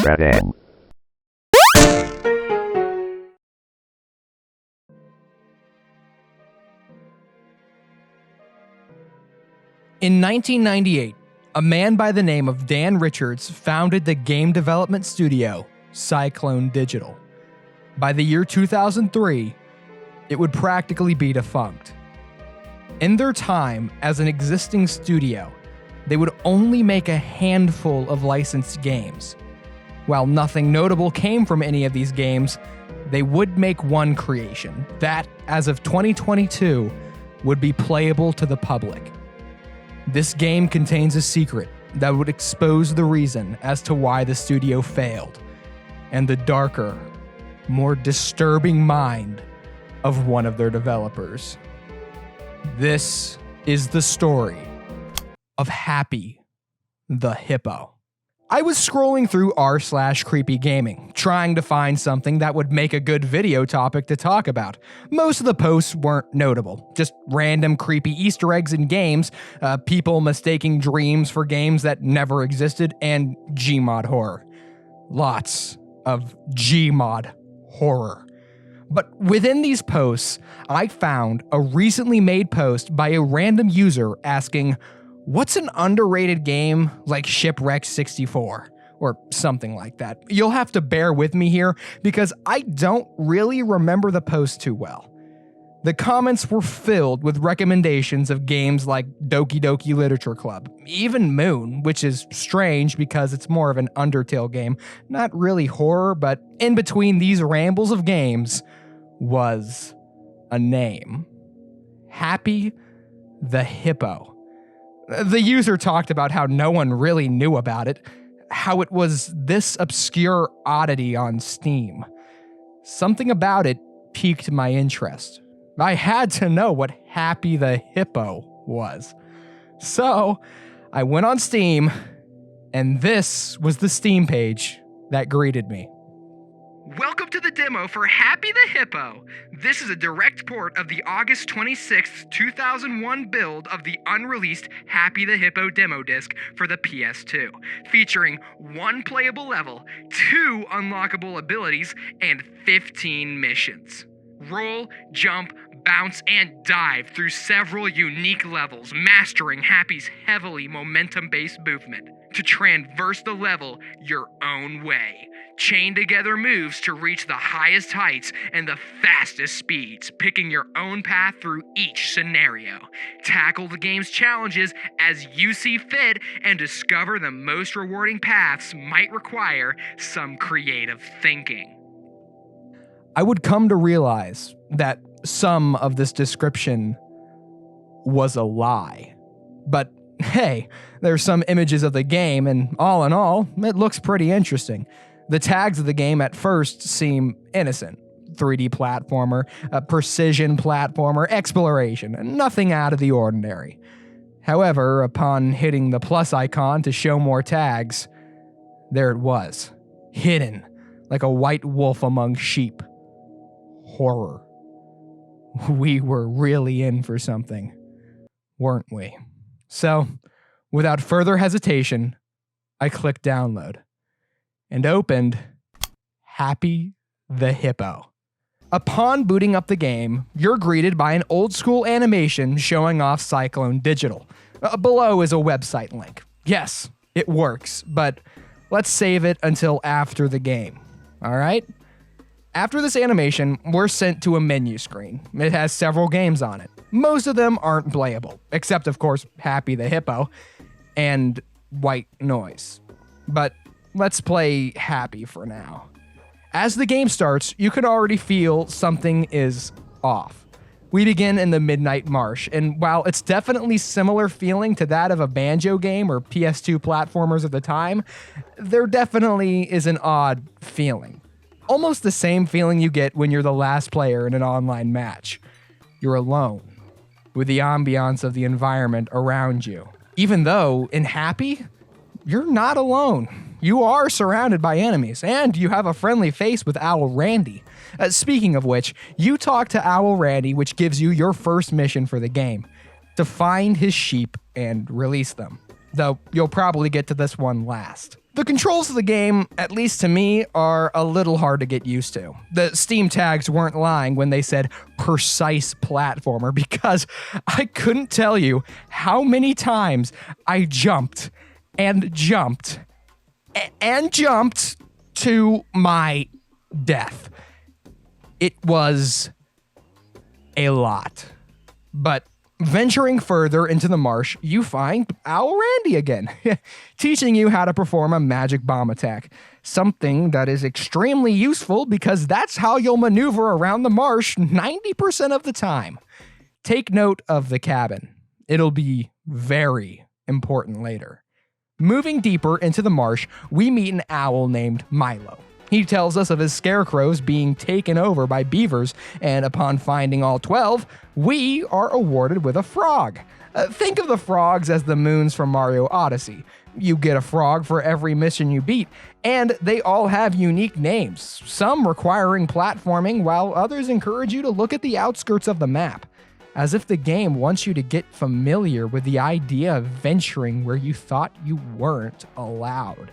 FREDD'N. In 1998, a man by the name of Dan Richards founded the game development studio, Cyclone Digital. By the year 2003, it would practically be defunct. In their time as an existing studio, they would only make a handful of licensed games. While nothing notable came from any of these games, they would make one creation that, as of 2022, would be playable to the public. This game contains a secret that would expose the reason as to why the studio failed, and the darker, more disturbing mind of one of their developers. This is the story of Happy the Hippo. I was scrolling through r/creepy gaming, trying to find something that would make a good video topic to talk about. Most of the posts weren't notable, just random creepy Easter eggs in games, people mistaking dreams for games that never existed, and Gmod horror. Lots of Gmod horror. But within these posts, I found a recently made post by a random user asking, "What's an underrated game like Shipwrecked 64? Or something like that. You'll have to bear with me here because I don't really remember the post too well. The comments were filled with recommendations of games like Doki Doki Literature Club, even Moon, which is strange because it's more of an Undertale game, not really horror, but in between these rambles of games was a name. Happy the Hippo. The user talked about how no one really knew about it, how it was this obscure oddity on Steam. Something about it piqued my interest. I had to know what Happy the Hippo was. So I went on Steam, and this was the Steam page that greeted me. Welcome to the demo for Happy the Hippo. This is a direct port of the August 26, 2001 build of the unreleased Happy the Hippo demo disc for the PS2, featuring 1 playable level, 2 unlockable abilities, and 15 missions. Roll, jump, bounce, and dive through several unique levels, mastering Happy's heavily momentum-based movement to traverse the level your own way. Chain together moves to reach the highest heights and the fastest speeds, picking your own path through each scenario. Tackle the game's challenges as you see fit and discover the most rewarding paths might require some creative thinking. I would come to realize that some of this description was a lie. But hey, there's some images of the game, and all in all, it looks pretty interesting. The tags of the game at first seem innocent. 3D platformer, a precision platformer, exploration, nothing out of the ordinary. However, upon hitting the plus icon to show more tags, there it was, hidden like a white wolf among sheep. Horror. We were really in for something, weren't we? So, without further hesitation, I clicked download and opened Happy the Hippo. Upon booting up the game, you're greeted by an old-school animation showing off Cyclone Digital. Below is a website link. Yes, it works, but let's save it until after the game, all right? After this animation, we're sent to a menu screen. It has several games on it. Most of them aren't playable, except of course Happy the Hippo and White Noise. But let's play Happy for now. As the game starts, you can already feel something is off. We begin in the Midnight Marsh, and while it's definitely similar feeling to that of a Banjo game or PS2 platformers of the time, there definitely is an odd feeling. Almost the same feeling you get when you're the last player in an online match. You're alone, with the ambiance of the environment around you. Even though, in Happy, you're not alone. You are surrounded by enemies, and you have a friendly face with Owl Randy. Speaking of which, you talk to Owl Randy, which gives you your first mission for the game, to find his sheep and release them. Though you'll probably get to this one last. The controls of the game, at least to me, are a little hard to get used to. The Steam tags weren't lying when they said precise platformer, because I couldn't tell you how many times I jumped and jumped and jumped to my death. It was a lot. But venturing further into the marsh, you find Owl Randy again, teaching you how to perform a magic bomb attack. Something that is extremely useful because that's how you'll maneuver around the marsh 90% of the time. Take note of the cabin. It'll be very important later. Moving deeper into the marsh, we meet an owl named Milo. He tells us of his scarecrows being taken over by beavers, and upon finding all 12, we are awarded with a frog. Think of the frogs as the moons from Mario Odyssey. You get a frog for every mission you beat, and they all have unique names, some requiring platforming, while others encourage you to look at the outskirts of the map, as if the game wants you to get familiar with the idea of venturing where you thought you weren't allowed.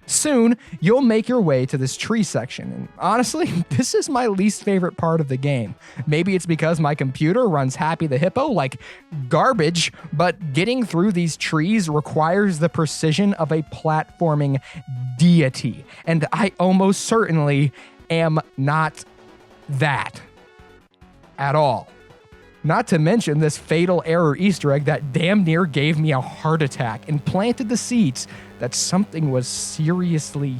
Soon, you'll make your way to this tree section, and honestly, this is my least favorite part of the game. Maybe it's because my computer runs Happy the Hippo like garbage, but getting through these trees requires the precision of a platforming deity, and I almost certainly am not that at all. Not to mention this fatal error Easter egg that damn near gave me a heart attack and planted the seeds that something was seriously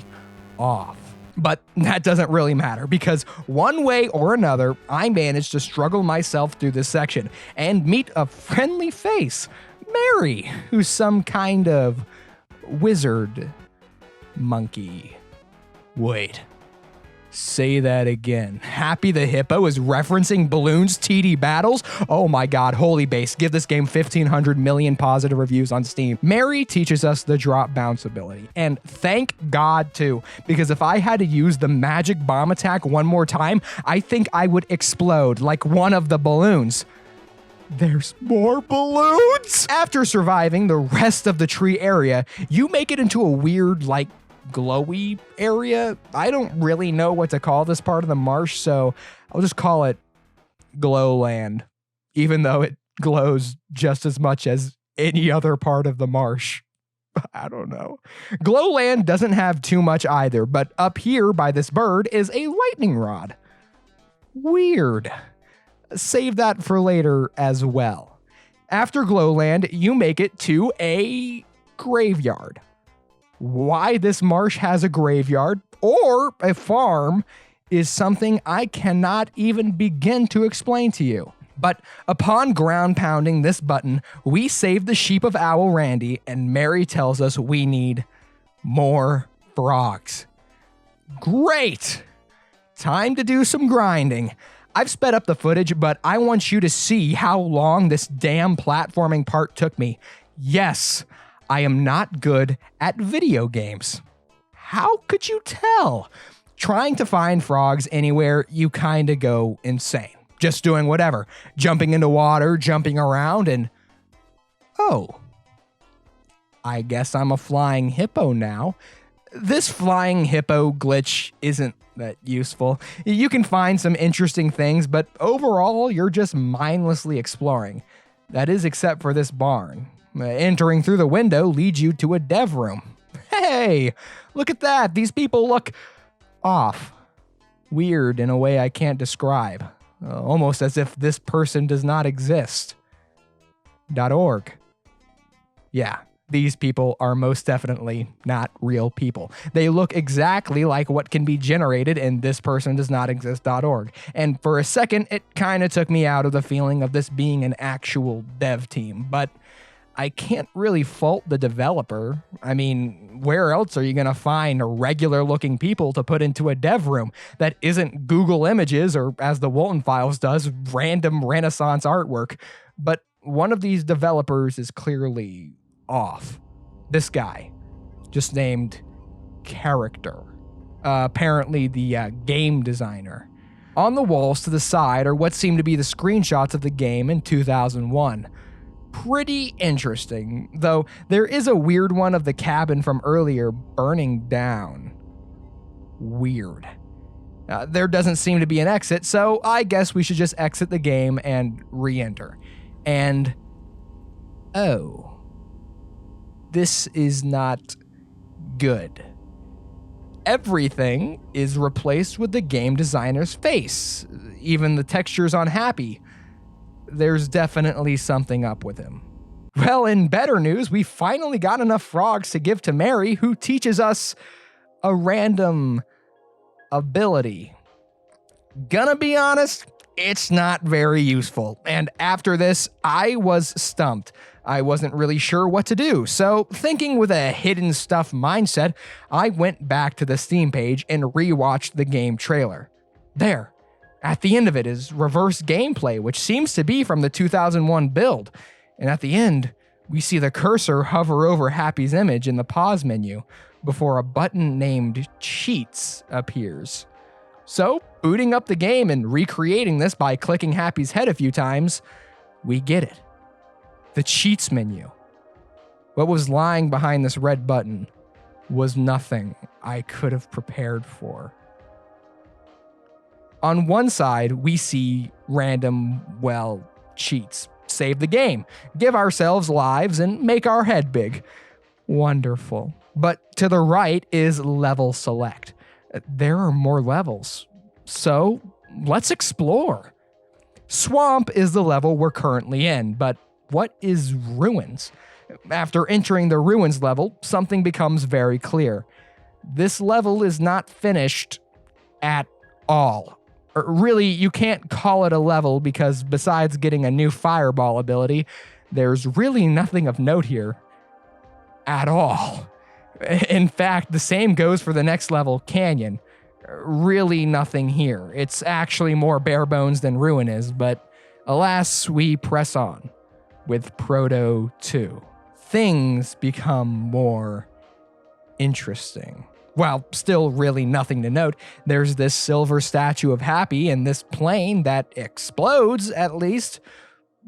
off. But that doesn't really matter, because one way or another, I managed to struggle myself through this section and meet a friendly face, Mary, who's some kind of wizard monkey. Wait. Say that again. Happy the Hippo is referencing Balloon's TD battles? Oh my god, holy base. Give this game 1,500 million positive reviews on Steam. Mary teaches us the drop bounce ability. And thank God too, because if I had to use the magic bomb attack one more time, I think I would explode like one of the balloons. There's more balloons! After surviving the rest of the tree area, you make it into a weird, like, glowy area. I don't really know what to call this part of the marsh, so I'll just call it Glowland, even though it glows just as much as any other part of the marsh. I don't know. Glowland doesn't have too much either, but up here by this bird is a lightning rod. Weird. Save that for later as well. After Glowland, you make it to a graveyard. Why this marsh has a graveyard or a farm is something I cannot even begin to explain to you. But upon ground pounding this button, we save the sheep of Owl Randy, and Mary tells us we need more frogs. Great! Time to do some grinding. I've sped up the footage, but I want you to see how long this damn platforming part took me. Yes, I am not good at video games. How could you tell? Trying to find frogs anywhere, you kinda go insane. Just doing whatever. Jumping into water, jumping around, and oh, I guess I'm a flying hippo now. This flying hippo glitch isn't that useful. You can find some interesting things, but overall, you're just mindlessly exploring. That is, except for this barn. Entering through the window leads you to a dev room. Hey, look at that. These people look off. Weird in a way I can't describe. Almost as if this person does not exist. .org. Yeah, these people are most definitely not real people. They look exactly like what can be generated in this person does not exist.org. And for a second, it kind of took me out of the feeling of this being an actual dev team, but I can't really fault the developer. I mean, where else are you going to find regular looking people to put into a dev room that isn't Google Images or, as the Walton Files does, random Renaissance artwork? But one of these developers is clearly off. This guy, just named Character. Apparently the game designer. On the walls to the side are what seem to be the screenshots of the game in 2001. pretty interesting, though there is a weird one of the cabin from earlier burning down. Weird. There doesn't seem to be an exit, so I guess we should just exit the game and re-enter. And, oh, this is not good. Everything is replaced with the game designer's face, even the textures on Happy. There's definitely something up with him. Well, in better news, we finally got enough frogs to give to Mary, who teaches us a random ability. Gonna be honest, it's not very useful. And after this, I was stumped. I wasn't really sure what to do. So, thinking with a hidden stuff mindset, I went back to the Steam page and rewatched the game trailer. There, at the end of it is reverse gameplay, which seems to be from the 2001 build. And at the end, we see the cursor hover over Happy's image in the pause menu before a button named Cheats appears. So, booting up the game and recreating this by clicking Happy's head a few times, we get it. The Cheats menu. What was lying behind this red button was nothing I could have prepared for. On one side, we see random, cheats. Save the game, give ourselves lives, and make our head big. Wonderful. But to the right is level select. There are more levels. So let's explore. Swamp is the level we're currently in, but what is ruins? After entering the ruins level, something becomes very clear. This level is not finished at all. Or really, you can't call it a level because besides getting a new fireball ability, there's really nothing of note here at all. In fact, the same goes for the next level, Canyon. Really nothing here. It's actually more bare bones than Ruin is, but alas, we press on with Proto 2. Things become more interesting. While still really nothing to note, there's this silver statue of Happy in this plane that explodes, at least.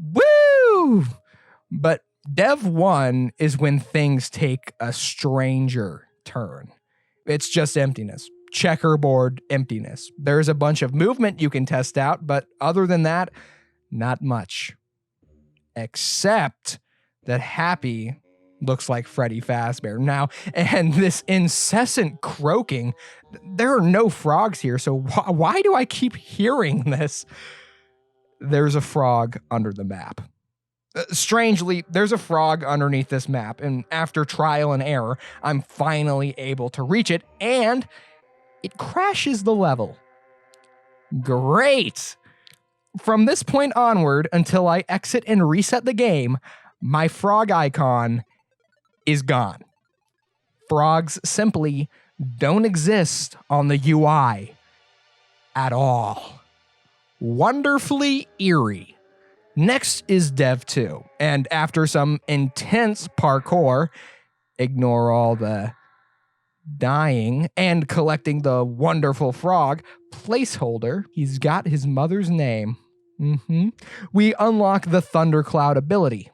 Woo! But Dev 1 is when things take a stranger turn. It's just emptiness. Checkerboard emptiness. There's a bunch of movement you can test out, but other than that, not much. Except that Happy looks like Freddy Fazbear now, and this incessant croaking. There are no frogs here, so why do I keep hearing this? There's a frog under the map. Strangely, there's a frog underneath this map, and after trial and error, I'm finally able to reach it, and it crashes the level. Great! From this point onward, until I exit and reset the game, my frog icon is gone. Frogs simply don't exist on the UI at all. Wonderfully eerie. Next is Dev 2, and after some intense parkour, ignore all the dying, and collecting the wonderful frog placeholder, he's got his mother's name. We unlock the Thundercloud ability.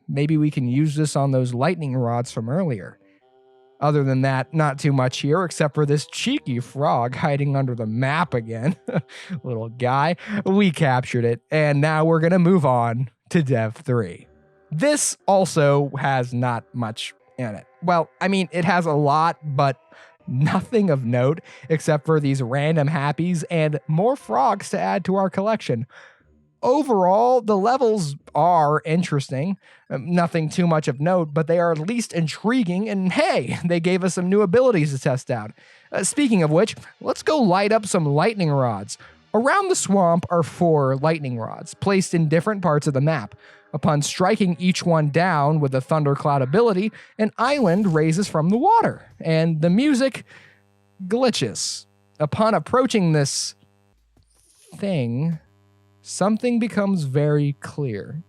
Maybe we can use this on those lightning rods from earlier. Other than that, not too much here, except for this cheeky frog hiding under the map again. Little guy. We captured it, and now we're going to move on to Dev 3. This also has not much in it. Well, I mean, it has a lot, but nothing of note, except for these random happies and more frogs to add to our collection. Overall, the levels are interesting. Nothing too much of note, but they are at least intriguing, and hey, they gave us some new abilities to test out. Speaking of which, let's go light up some lightning rods. Around the swamp are 4 lightning rods, placed in different parts of the map. Upon striking each one down with the Thundercloud ability, an island raises from the water, and the music glitches. Upon approaching this thing, something becomes very clear.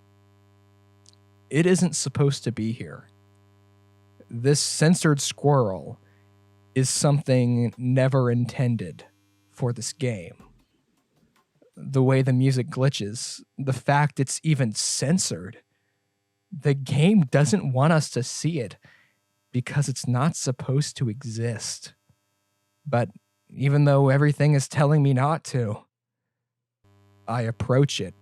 It isn't supposed to be here. This censored squirrel is something never intended for this game. The way the music glitches, the fact it's even censored, The game doesn't want us to see it because it's not supposed to exist. But even though everything is telling me not to, I approach it.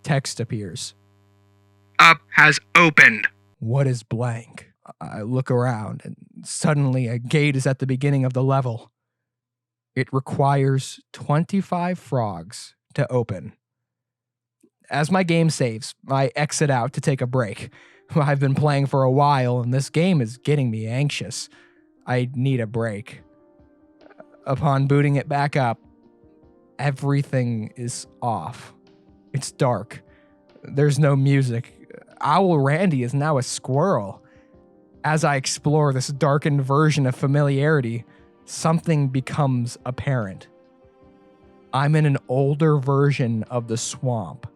Text appears. Up has opened. What is blank? I look around, and suddenly a gate is at the beginning of the level. It requires 25 frogs to open. As my game saves, I exit out to take a break. I've been playing for a while, and this game is getting me anxious. I need a break. Upon booting it back up, everything is off. It's dark. There's no music. Owl Randy is now a squirrel. As I explore this darkened version of familiarity, something becomes apparent. I'm in an older version of the swamp,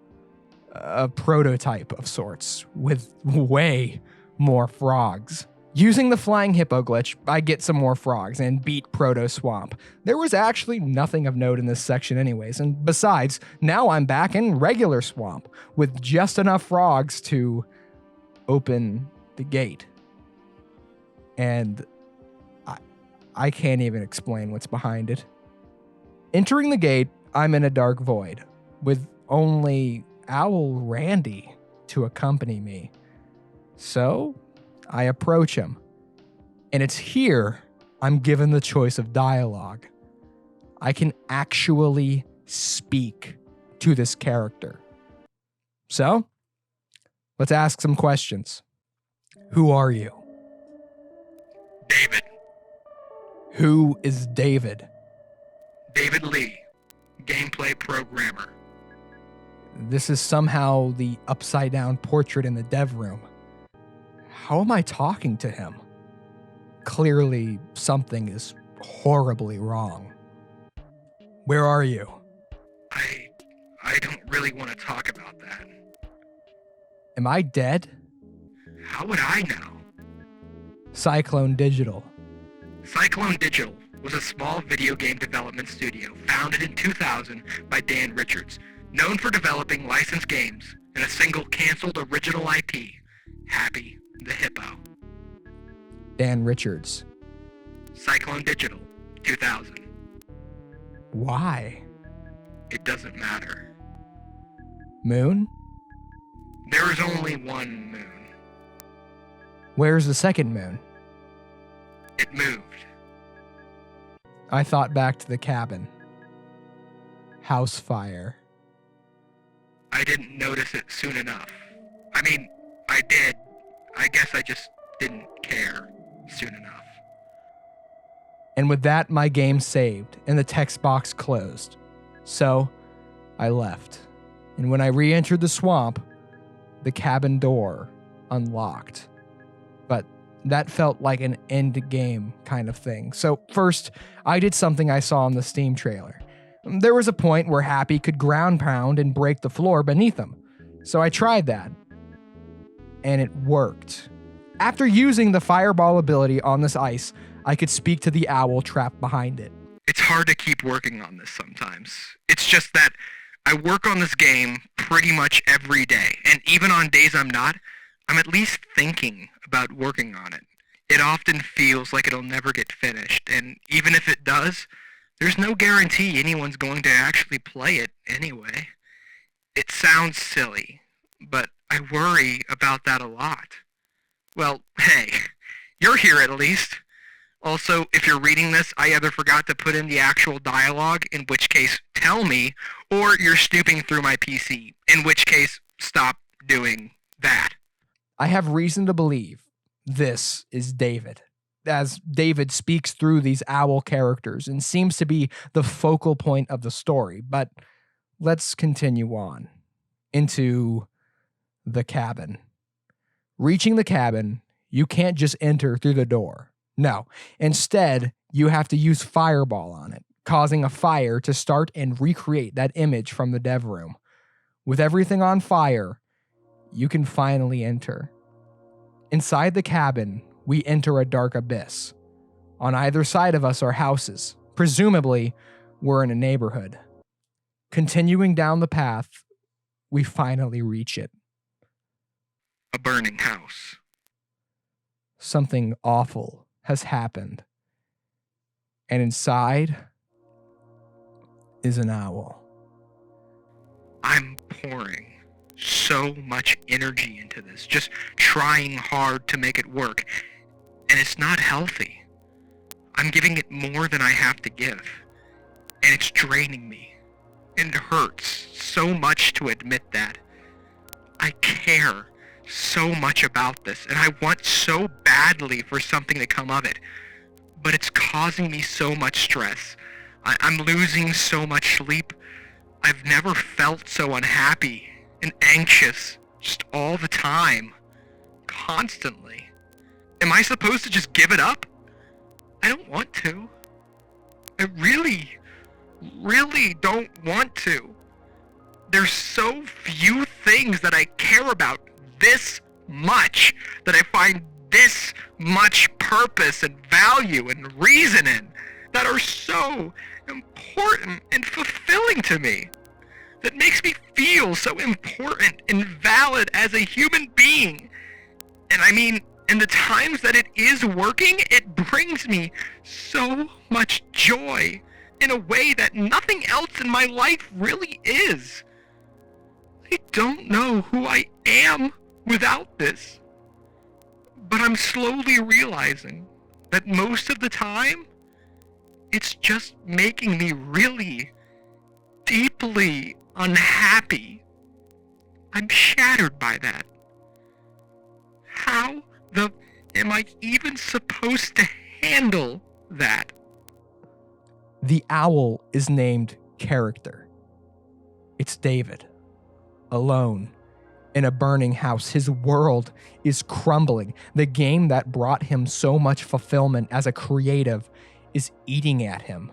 a prototype of sorts, with way more frogs. Using the flying hippo glitch, I get some more frogs and beat Proto Swamp. There was actually nothing of note in this section anyways, and besides, now I'm back in regular swamp, with just enough frogs to open the gate. And I can't even explain what's behind it. Entering the gate, I'm in a dark void, with only Owl Randy to accompany me. So I approach him, and it's here I'm given the choice of dialogue. I can actually speak to this character. So, let's ask some questions. Who are you? David. Who is David? David Lee, gameplay programmer. This is somehow the upside-down portrait in the dev room. How am I talking to him? Clearly, something is horribly wrong. Where are you? I don't really want to talk about that. Am I dead? How would I know? Cyclone Digital. Cyclone Digital was a small video game development studio founded in 2000 by Dan Richards, known for developing licensed games and a single canceled original IP, Happy the Hippo. Dan Richards. Cyclone Digital, 2000. Why? It doesn't matter. Moon? There is only one moon. Where's the second moon? It moved. I thought back to the cabin. House fire. I didn't notice it soon enough. I mean, I did. I guess I just didn't care soon enough. And with that, my game saved and the text box closed. So, I left. And when I re-entered the swamp, the cabin door unlocked. But that felt like an end game kind of thing. So first, I did something I saw in the Steam trailer. There was a point where Happy could ground pound and break the floor beneath him. So I tried that. And it worked. After using the fireball ability on this ice, I could speak to the owl trapped behind it. It's hard to keep working on this sometimes. It's just that I work on this game pretty much every day, and even on days I'm not, I'm at least thinking about working on it. It often feels like it'll never get finished, and even if it does, there's no guarantee anyone's going to actually play it anyway. It sounds silly, but I worry about that a lot. Well, hey, you're here at least. Also, if you're reading this, I either forgot to put in the actual dialogue, in which case, tell me, or you're snooping through my PC, in which case, stop doing that. I have reason to believe this is David, as David speaks through these owl characters and seems to be the focal point of the story. But let's continue on into the cabin. Reaching the cabin, you can't just enter through the door. No, instead, you have to use fireball on it, causing a fire to start and recreate that image from the dev room. With everything on fire, you can finally enter. Inside the cabin, we enter a dark abyss. On either side of us are houses. Presumably, we're in a neighborhood. Continuing down the path, we finally reach it. a burning house. Something awful has happened. And inside is an owl. I'm pouring so much energy into this, just trying hard to make it work, and it's not healthy. I'm giving it more than I have to give, and it's draining me. It hurts so much to admit that. I care so much about this, and I want so badly for something to come of it, but it's causing me so much stress. I'm losing so much sleep. I've never felt so unhappy and anxious, just all the time, constantly. Am I supposed to just give it up? I don't want to. I really don't want to. There's so few things that I care about this much, that I find this much purpose and value and reason in, that are so important and fulfilling to me, that makes me feel so important and valid as a human being. And I mean, in the times that it is working, it brings me so much joy in a way that nothing else in my life really is. I don't know who I am without this, but I'm slowly realizing that most of the time, it's just making me really deeply unhappy. I'm shattered by that. How the am I even supposed to handle that? The owl is named Character. It's David, alone, in a burning house. His world is crumbling. The game that brought him so much fulfillment as a creative is eating at him.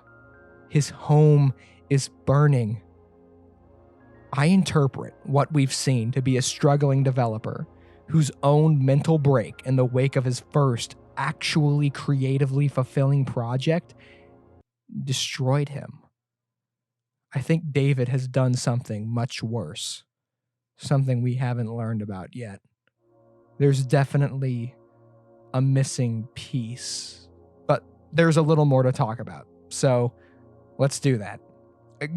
His home is burning. I interpret what we've seen to be a struggling developer whose own mental break in the wake of his first actually creatively fulfilling project destroyed him. I think David has done something much worse, something we haven't learned about yet. There's definitely a missing piece, but there's a little more to talk about. So let's do that.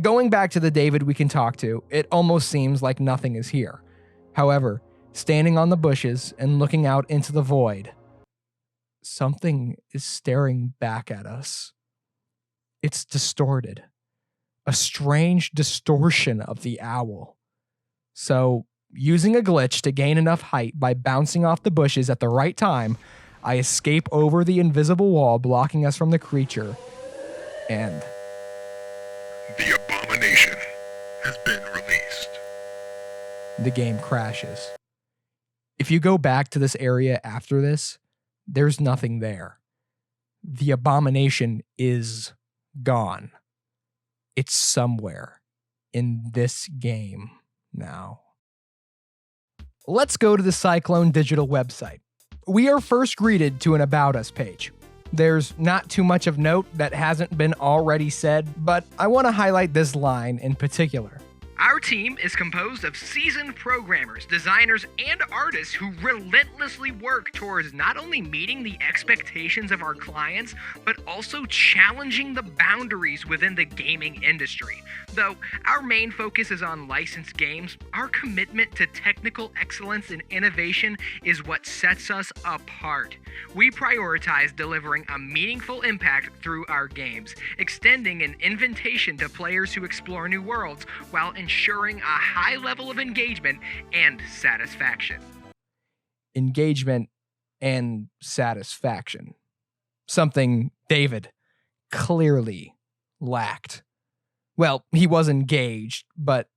Going back to the David we can talk to, it almost seems like nothing is here. However, standing on the bushes and looking out into the void, something is staring back at us. It's distorted. A strange distortion of the owl. So, using a glitch to gain enough height by bouncing off the bushes at the right time, I escape over the invisible wall blocking us from the creature, and The abomination has been released. the game crashes. If you go back to this area after this, there's nothing there. The abomination is gone. It's somewhere in this game now. Let's go to the Cyclone Digital website. We are first greeted to an About Us page. There's not too much of note that hasn't been already said, but I want to highlight this line in particular. Our team is composed of seasoned programmers, designers, and artists who relentlessly work towards not only meeting the expectations of our clients, but also challenging the boundaries within the gaming industry. Though our main focus is on licensed games, our commitment to technical excellence and innovation is what sets us apart. We prioritize delivering a meaningful impact through our games, extending an invitation to players who explore new worlds while ensuring a high level of engagement and satisfaction. Engagement and satisfaction. Something David clearly lacked. Well, he was engaged, but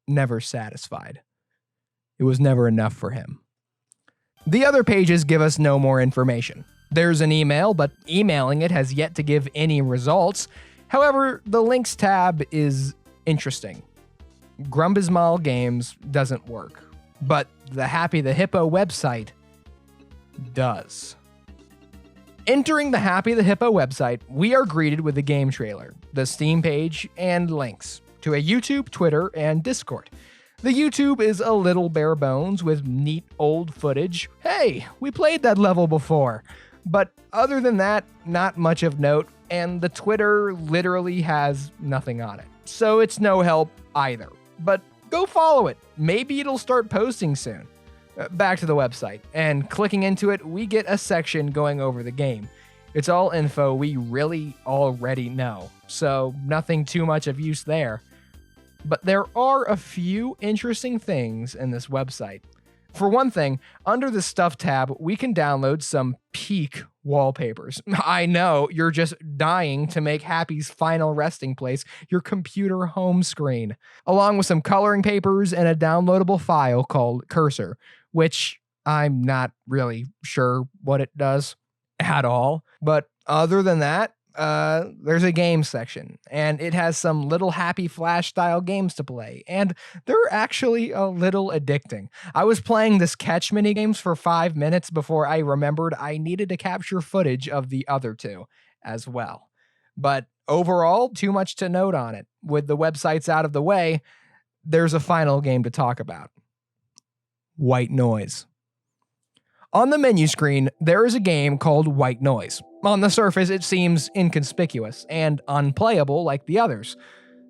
never satisfied. It was never enough for him. The other pages give us no more information. There's an email, but emailing it has yet to give any results. However, the links tab is interesting. Grumbismal Games doesn't work, but the Happy the Hippo website does. Entering the Happy the Hippo website, we are greeted with the game trailer, the Steam page, and links to a YouTube, Twitter, and Discord. The YouTube is a little bare bones with neat old footage. Hey, we played that level before. But other than that, not much of note, and the Twitter literally has nothing on it. So it's no help either. But go follow it. Maybe it'll start posting soon. Back to the website, and clicking into it, we get a section going over the game. It's all info we really already know, so nothing too much of use there. But there are a few interesting things in this website. For one thing, under the Stuff tab, we can download some peak wallpapers. I know, you're just dying to make Happy's final resting place your computer home screen, along with some coloring papers and a downloadable file called Cursor, which I'm not really sure what it does at all. But other than that, there's a game section, and it has some little Happy Flash style games to play, and they're actually a little addicting. I was playing this catch mini games for 5 minutes before I remembered I needed to capture footage of the other two as well. But overall, too much to note on it. With the websites out of the way, there's a final game to talk about. White Noise. On the menu screen, there is a game called White Noise. On the surface, it seems inconspicuous and unplayable like the others.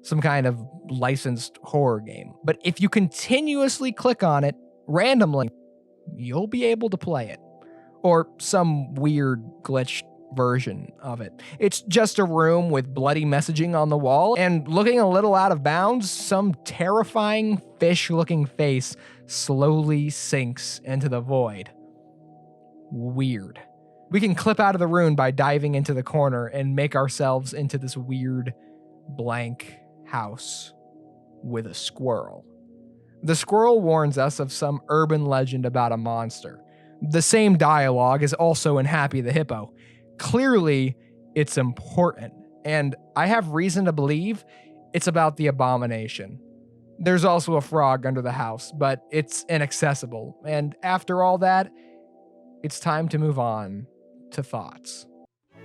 Some kind of licensed horror game. But if you continuously click on it randomly, you'll be able to play it. Or some weird glitched version of it. It's just a room with bloody messaging on the wall, and looking a little out of bounds, some terrifying fish-looking face slowly sinks into the void. Weird. We can clip out of the room by diving into the corner and make ourselves into this weird, blank house with a squirrel. The squirrel warns us of some urban legend about a monster. The same dialogue is also in Happy the Hippo. Clearly, it's important, and I have reason to believe it's about the abomination. There's also a frog under the house, but it's inaccessible, and after all that, it's time to move on to thoughts.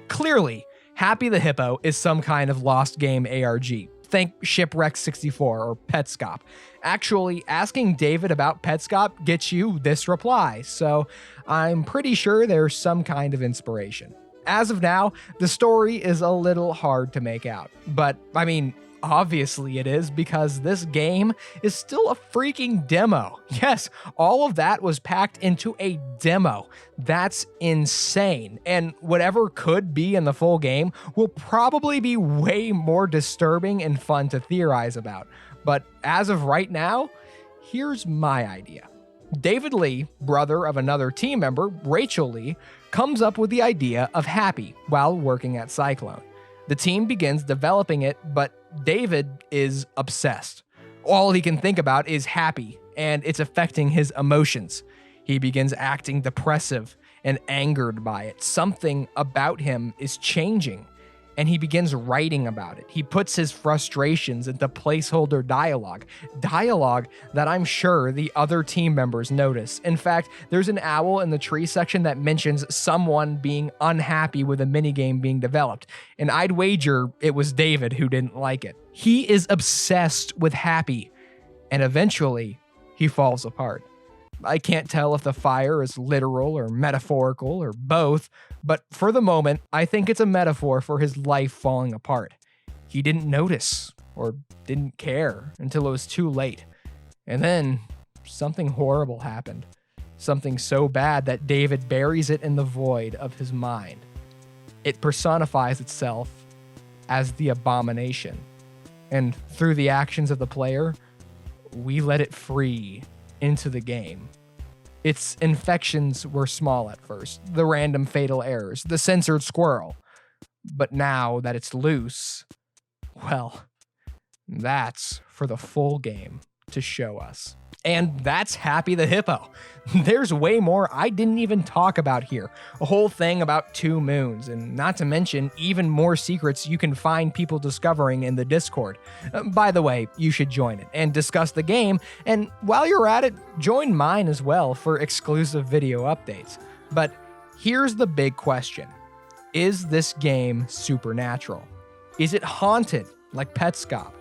Clearly, Happy the Hippo is some kind of lost game ARG. Think Shipwrecked 64 or Petscop. Actually, asking David about Petscop gets you this reply, so I'm pretty sure there's some kind of inspiration. As of now, the story is a little hard to make out, but I mean, obviously it is, because this game is still a freaking demo. Yes, all of that was packed into a demo. That's insane. And whatever could be in the full game will probably be way more disturbing and fun to theorize about. But as of right now, here's my idea. David Lee, brother of another team member, Rachel Lee, comes up with the idea of Happy while working at Cyclone. The team begins developing it, but David is obsessed. All he can think about is Happy, and it's affecting his emotions. He begins acting depressive and angered by it. Something about him is changing, and he begins writing about it. He puts his frustrations into placeholder dialogue that I'm sure the other team members notice. In fact, there's an owl in the tree section that mentions someone being unhappy with a minigame being developed, and I'd wager it was David who didn't like it. He is obsessed with Happy, and eventually he falls apart. I can't tell if the fire is literal or metaphorical or both, but for the moment, I think it's a metaphor for his life falling apart. He didn't notice or didn't care until it was too late. And then something horrible happened. Something so bad that David buries it in the void of his mind. It personifies itself as the abomination. And through the actions of the player, we let it free into the game. Its infections were small at first, the random fatal errors, the censored squirrel. But now that it's loose, well, that's for the full game to show us. And that's Happy the Hippo. There's way more I didn't even talk about here. A whole thing about 2 moons, and not to mention even more secrets you can find people discovering in the Discord. By the way, you should join it and discuss the game, and while you're at it, join mine as well for exclusive video updates. But here's the big question. Is this game supernatural? Is it haunted like Petscop?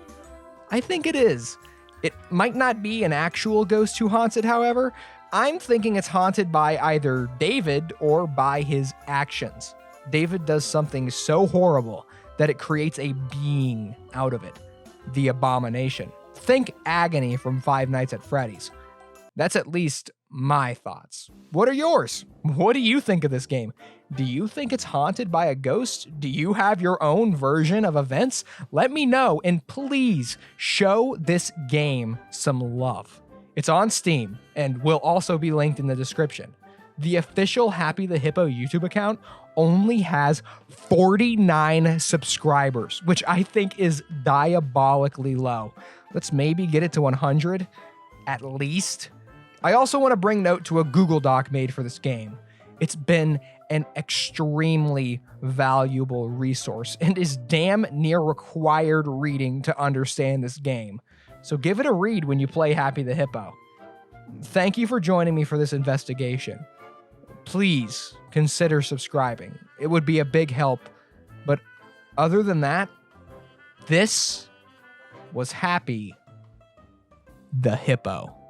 I think it is. It might not be an actual ghost who haunts it, however. I'm thinking it's haunted by either David or by his actions. David does something so horrible that it creates a being out of it. The abomination. Think Agony from Five Nights at Freddy's. That's at least my thoughts. What are yours? What do you think of this game? Do you think it's haunted by a ghost? Do you have your own version of events? Let me know, and please show this game some love. It's on Steam and will also be linked in the description. The official Happy the Hippo YouTube account only has 49 subscribers, which I think is diabolically low. Let's maybe get it to 100 at least. I also want to bring note to a Google Doc made for this game. It's been an extremely valuable resource and is damn near required reading to understand this game. So give it a read when you play Happy the Hippo. Thank you for joining me for this investigation. Please consider subscribing. It would be a big help. But other than that, this was Happy the Hippo.